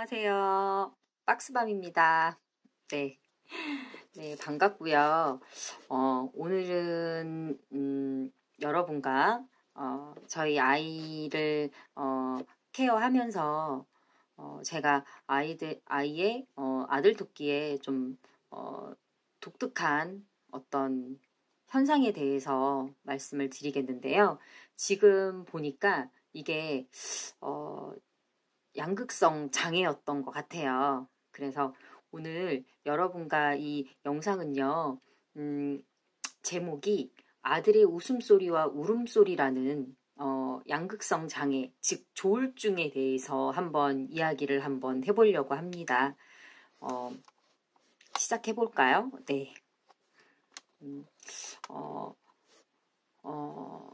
안녕하세요. 박스밤입니다. 네. 네, 반갑고요. 오늘은, 여러분과, 저희 아이를, 케어하면서, 제가 아이의, 아들 돕기에 좀, 어, 독특한 어떤 현상에 대해서 말씀을 드리겠는데요. 지금 보니까 이게, 어, 양극성 장애였던 것 같아요. 그래서 오늘 여러분과 이 영상은요, 음, 제목이 아들의 웃음소리와 울음소리라는 양극성 장애, 즉 조울증에 대해서 한번 이야기를 한번 해보려고 합니다. 시작해볼까요? 네. 어, 어,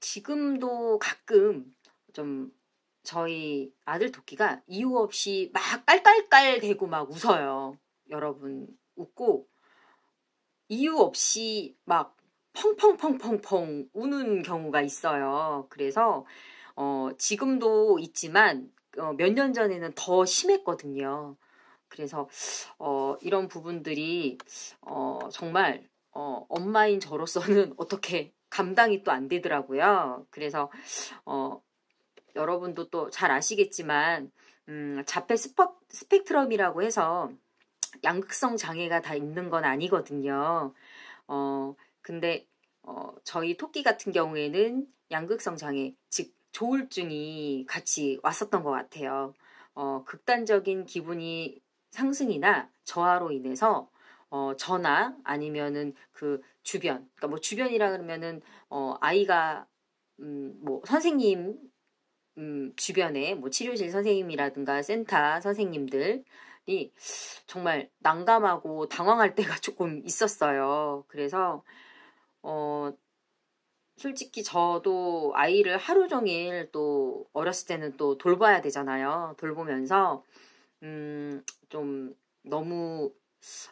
지금도 가끔 좀 저희 아들 토끼가 이유 없이 막 깔깔깔 대고 막 웃어요. 여러분 웃고 이유 없이 막 펑펑펑펑펑 우는 경우가 있어요. 그래서 지금도 있지만 몇 년 전에는 더 심했거든요. 그래서 이런 부분들이 정말 엄마인 저로서는 어떻게 감당이 또 안 되더라고요. 그래서 여러분도 또 잘 아시겠지만 자폐 스펙트럼이라고 해서 양극성 장애가 다 있는 건 아니거든요. 근데 저희 토끼 같은 경우에는 양극성 장애, 즉 조울증이 같이 왔었던 것 같아요. 극단적인 기분이 상승이나 저하로 인해서 저나 아니면은 그 주변, 그러니까 뭐 주변이라 그러면은 아이가 뭐 선생님 주변에 뭐 치료실 선생님이라든가 센터 선생님들이 정말 난감하고 당황할 때가 조금 있었어요. 그래서 솔직히 저도 아이를 하루 종일 또 어렸을 때는 또 돌봐야 되잖아요. 돌보면서 좀 너무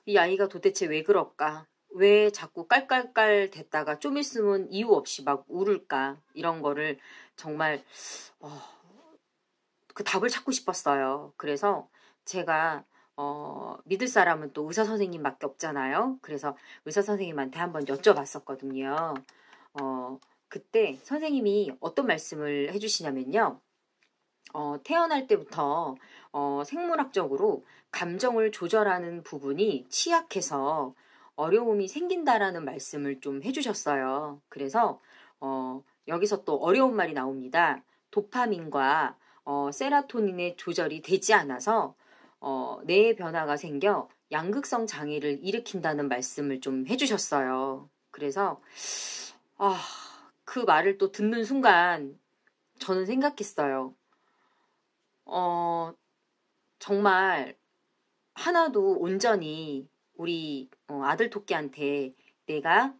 이 아이가 도대체 왜 그럴까? 왜 자꾸 깔깔깔 des다가 좀 있으면 이유 없이 막 울을까? 이런 거를 정말 그 답을 찾고 싶었어요. 그래서 제가 믿을 사람은 또 의사 선생님밖에 없잖아요. 그래서 의사 선생님한테 한번 여쭤봤었거든요. 그때 선생님이 어떤 말씀을 해주시냐면요. 태어날 때부터 생물학적으로 감정을 조절하는 부분이 취약해서 어려움이 생긴다라는 말씀을 좀 해주셨어요. 그래서 여기서 또 어려운 말이 나옵니다. 도파민과 세라토닌의 조절이 되지 않아서 뇌의 변화가 생겨 양극성 장애를 일으킨다는 말씀을 좀 해주셨어요. 그래서 그 말을 또 듣는 순간 저는 생각했어요. 정말 하나도 온전히 우리 아들 토끼한테 내가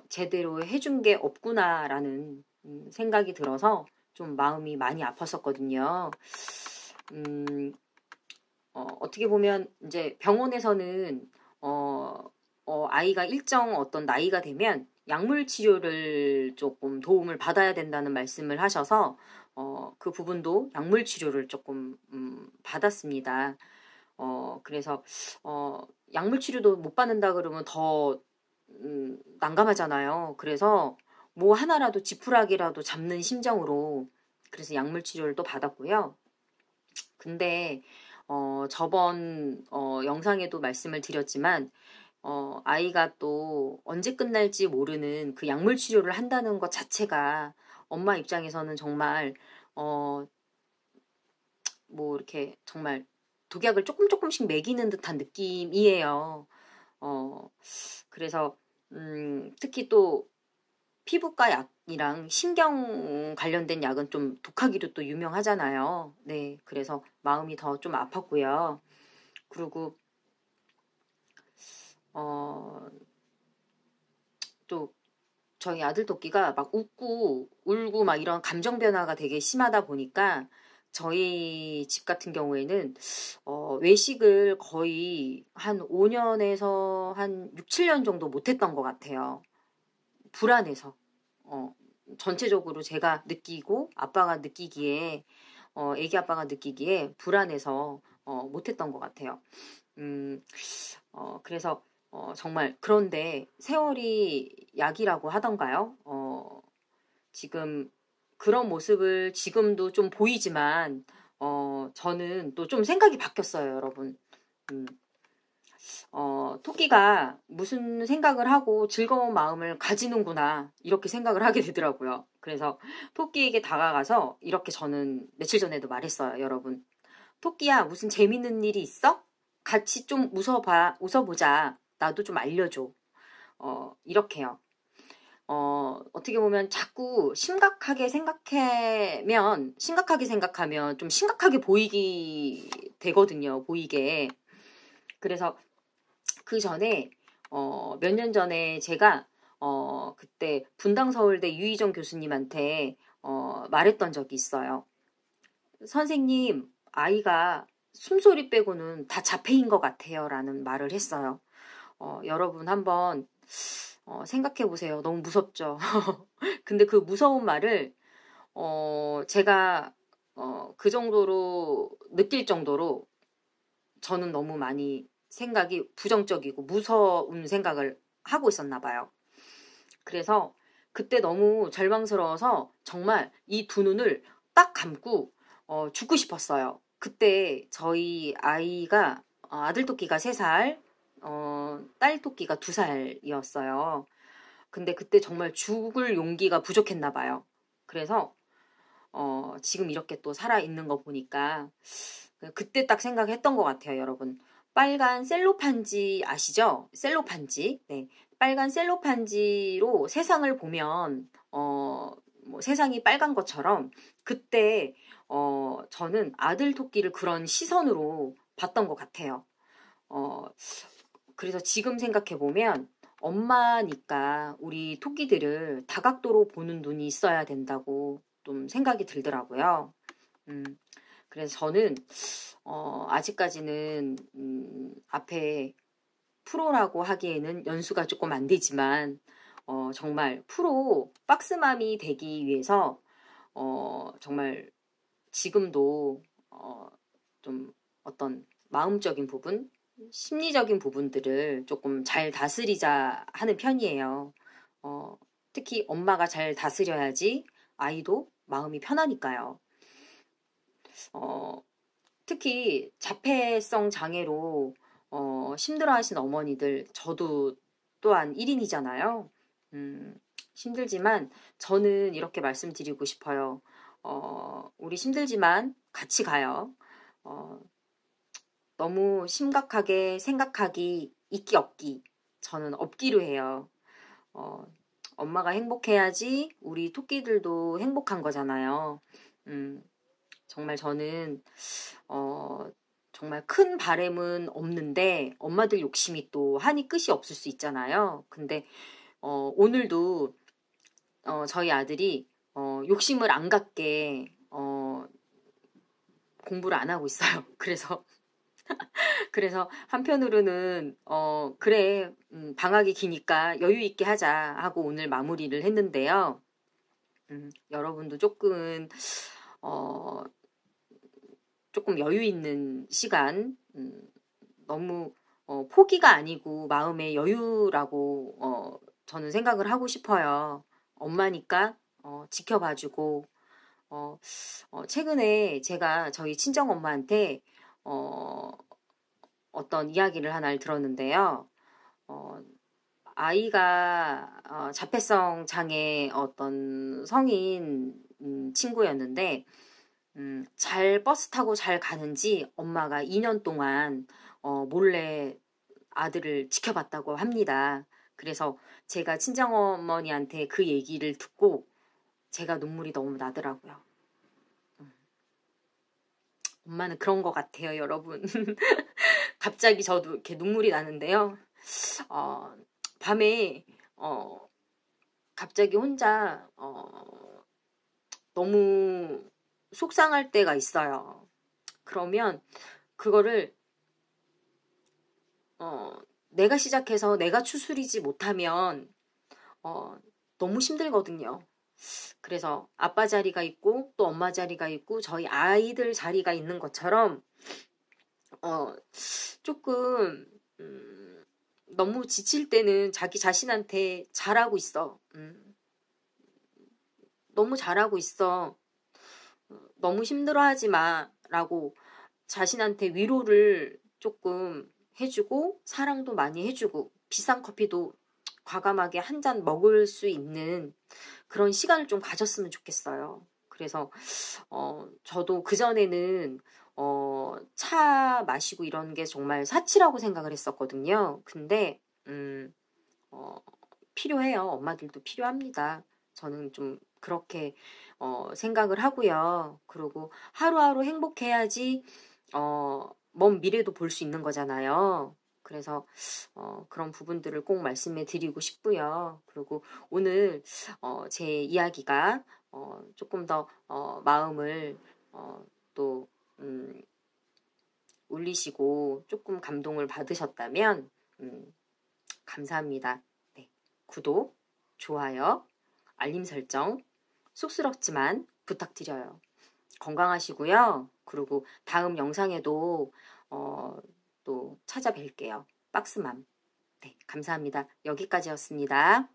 제대로 해준 게 없구나라는 생각이 들어서 좀 마음이 많이 아팠었거든요. 어떻게 보면 이제 병원에서는 아이가 일정 어떤 나이가 되면 약물 치료를 조금 도움을 받아야 된다는 말씀을 하셔서 그 부분도 약물 치료를 조금 받았습니다. 그래서 약물 치료도 못 받는다 그러면 더 난감하잖아요. 그래서 뭐 하나라도 지푸라기라도 잡는 심정으로 그래서 약물 치료를 또 받았고요. 근데 저번 영상에도 말씀을 드렸지만 아이가 또 언제 끝날지 모르는 그 약물 치료를 한다는 것 자체가 엄마 입장에서는 정말 뭐 이렇게 정말 독약을 조금씩 먹이는 듯한 느낌이에요. 그래서 특히 또 피부과 약이랑 신경 관련된 약은 좀 독하기로 또 유명하잖아요. 네, 그래서 마음이 더 좀 아팠고요. 그리고 또 저희 아들 토끼가 막 웃고 울고 막 이런 감정 변화가 되게 심하다 보니까 저희 집 같은 경우에는 외식을 거의 한 5년에서 한 6, 7년 정도 못했던 것 같아요. 불안해서 전체적으로 제가 느끼고 아빠가 느끼기에 애기 아빠가 느끼기에 불안해서 못했던 것 같아요. 그래서 정말 그런데 세월이 약이라고 하던가요? 지금 그런 모습을 지금도 좀 보이지만 저는 또 좀 생각이 바뀌었어요, 여러분. 토끼가 무슨 생각을 하고 즐거운 마음을 가지는구나 이렇게 생각을 하게 되더라고요. 그래서 토끼에게 다가가서 이렇게 저는 며칠 전에도 말했어요, 여러분. 토끼야, 무슨 재밌는 일이 있어? 같이 좀 웃어보자. 나도 좀 알려줘. 이렇게요. 어떻게 보면 자꾸 심각하게 생각하면 좀 심각하게 보이게 되거든요, 보이게. 그래서 그 전에, 몇 년 전에 제가, 그때 분당서울대 유희정 교수님한테, 말했던 적이 있어요. 선생님, 아이가 숨소리 빼고는 다 자폐인 것 같아요. 라는 말을 했어요. 여러분 한번 생각해 보세요. 너무 무섭죠? 근데 그 무서운 말을 제가 그 정도로 느낄 정도로 저는 너무 많이 생각이 부정적이고 무서운 생각을 하고 있었나 봐요. 그래서 그때 너무 절망스러워서 정말 이 두 눈을 딱 감고 죽고 싶었어요. 그때 저희 아이가 아들 토끼가 3살, 딸 토끼가 2살이었어요. 근데 그때 정말 죽을 용기가 부족했나 봐요. 그래서 지금 이렇게 또 살아있는 거 보니까 그때 딱 생각했던 것 같아요, 여러분. 빨간 셀로판지 아시죠? 셀로판지. 네. 빨간 셀로판지로 세상을 보면 뭐 세상이 빨간 것처럼 그때 저는 아들 토끼를 그런 시선으로 봤던 것 같아요. 그래서 지금 생각해 보면 엄마니까 우리 토끼들을 다각도로 보는 눈이 있어야 된다고 좀 생각이 들더라고요. 그래서 저는 아직까지는 앞에 프로라고 하기에는 연수가 조금 안 되지만 정말 프로 박스맘이 되기 위해서 정말 지금도 좀 어떤 마음적인 부분, 심리적인 부분들을 조금 잘 다스리자 하는 편이에요. 특히 엄마가 잘 다스려야지 아이도 마음이 편하니까요. 특히 자폐성 장애로 힘들어하신 어머니들, 저도 또한 1인이잖아요. 힘들지만 저는 이렇게 말씀드리고 싶어요. 우리 힘들지만 같이 가요. 너무 심각하게 생각하기, 있기 없기, 저는 없기로 해요. 엄마가 행복해야지 우리 토끼들도 행복한 거잖아요. 정말 저는 정말 큰 바램은 없는데 엄마들 욕심이 또 한이 끝이 없을 수 있잖아요. 근데 오늘도 저희 아들이 욕심을 안 갖게 공부를 안 하고 있어요. 그래서 한편으로는 그래, 방학이 기니까 여유 있게 하자 하고 오늘 마무리를 했는데요. 여러분도 조금 여유 있는 시간, 너무 포기가 아니고 마음의 여유라고 저는 생각을 하고 싶어요. 엄마니까 지켜봐주고 최근에 제가 저희 친정 엄마한테 어떤 이야기를 하나를 들었는데요. 아이가 자폐성 장애 어떤 성인 친구였는데 잘 버스 타고 잘 가는지 엄마가 2년 동안 몰래 아들을 지켜봤다고 합니다. 그래서 제가 친정어머니한테 그 얘기를 듣고 제가 눈물이 너무 나더라고요. 엄마는 그런 것 같아요, 여러분. 갑자기 저도 이렇게 눈물이 나는데요. 밤에 갑자기 혼자 너무 속상할 때가 있어요. 그러면 그거를 내가 시작해서 내가 추스리지 못하면 너무 힘들거든요. 그래서 아빠 자리가 있고 또 엄마 자리가 있고 저희 아이들 자리가 있는 것처럼 조금 너무 지칠 때는 자기 자신한테 잘하고 있어. 너무 잘하고 있어. 너무 힘들어하지 마. 라고 자신한테 위로를 조금 해주고 사랑도 많이 해주고 비싼 커피도 과감하게 한 잔 먹을 수 있는 그런 시간을 좀 가졌으면 좋겠어요. 그래서 저도 그전에는 차 마시고 이런 게 정말 사치라고 생각을 했었거든요. 근데 필요해요. 엄마들도 필요합니다. 저는 좀 그렇게 생각을 하고요. 그리고 하루하루 행복해야지 먼 미래도 볼 수 있는 거잖아요. 그래서 그런 부분들을 꼭 말씀해 드리고 싶고요. 그리고 오늘 제 이야기가 조금 더 마음을 또 울리시고 조금 감동을 받으셨다면 감사합니다. 네. 구독, 좋아요, 알림 설정 쑥스럽지만 부탁드려요. 건강하시고요. 그리고 다음 영상에도 또 찾아뵐게요. 박스맘. 네, 감사합니다. 여기까지였습니다.